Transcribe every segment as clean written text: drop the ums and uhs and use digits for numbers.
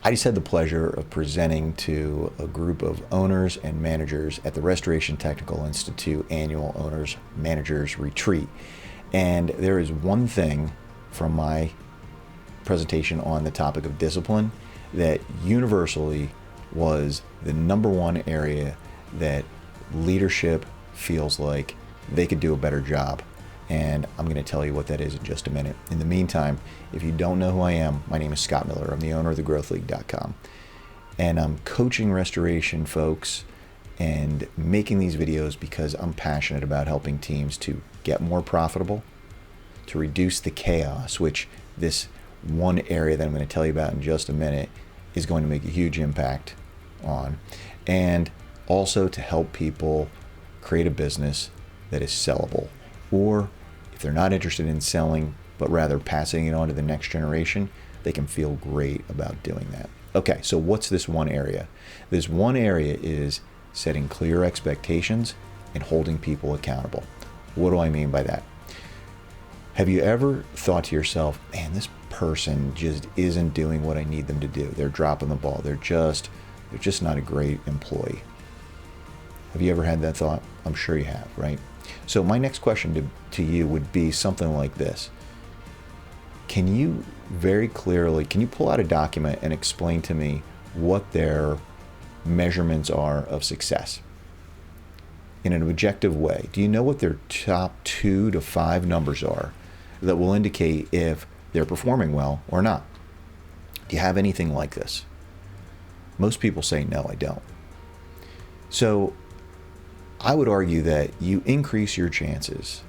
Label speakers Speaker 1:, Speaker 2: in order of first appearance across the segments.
Speaker 1: I just had the pleasure of presenting to a group of owners and managers at the Restoration Technical Institute annual Owners Managers Retreat. And there is one thing from my presentation on the topic of discipline that universally was the number one area that leadership feels like they could do a better job. And I'm going to tell you what that is in just a minute. In the meantime, if you don't know who I am, my name is Scott Miller. I'm the owner of thegrowthleague.com. And I'm coaching restoration folks and making these videos because I'm passionate about helping teams to get more profitable, to reduce the chaos, which this one area that I'm going to tell you about in just a minute is going to make a huge impact on, and also to help people create a business that is sellable. Or if they're not interested in selling, but rather passing it on to the next generation, they can feel great about doing that. Okay, so what's this one area? This one area is setting clear expectations and holding people accountable. What do I mean by that? Have you ever thought to yourself, man, this person just isn't doing what I need them to do. They're dropping the ball. They're just not a great employee. Have you ever had that thought? I'm sure you have, right? So my next question to you would be something like this. Can you very clearly, can you pull out a document and explain to me what their measurements are of success in an objective way? Do you know what their top 2 to 5 numbers are that will indicate if they're performing well or not? Do you have anything like this? Most people say, no, I don't. So I would argue that you increase your chances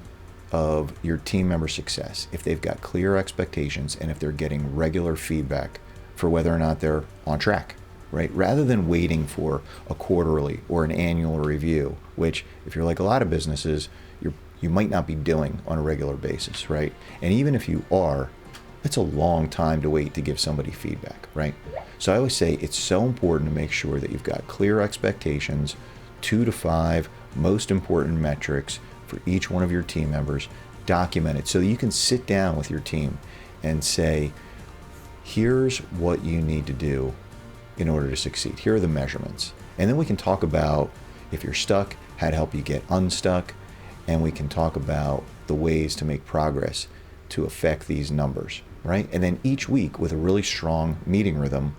Speaker 1: of your team member success if they've got clear expectations and if they're getting regular feedback for whether or not they're on track, right? Rather than waiting for a quarterly or an annual review, which if you're like a lot of businesses, you might not be doing on a regular basis, right? And even if you are, it's a long time to wait to give somebody feedback, right? So I always say it's so important to make sure that you've got clear expectations, 2 to 5 most important metrics for each one of your team members, documented so that you can sit down with your team and say, here's what you need to do in order to succeed. Here are the measurements. And then we can talk about if you're stuck, how to help you get unstuck, and we can talk about the ways to make progress to affect these numbers, right? And then each week with a really strong meeting rhythm,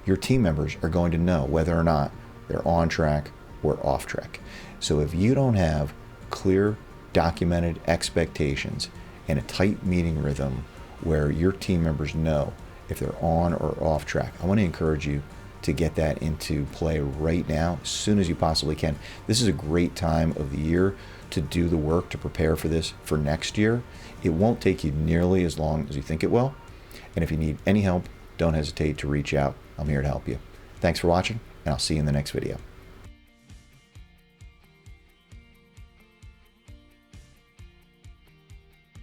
Speaker 1: your team members are going to know whether or not they're on track or off track. So if you don't have clear, documented expectations and a tight meeting rhythm where your team members know if they're on or off track, I want to encourage you to get that into play right now, as soon as you possibly can. This is a great time of the year to do the work to prepare for this for next year. It won't take you nearly as long as you think it will. And if you need any help, don't hesitate to reach out. I'm here to help you. Thanks for watching, and I'll see you in the next video.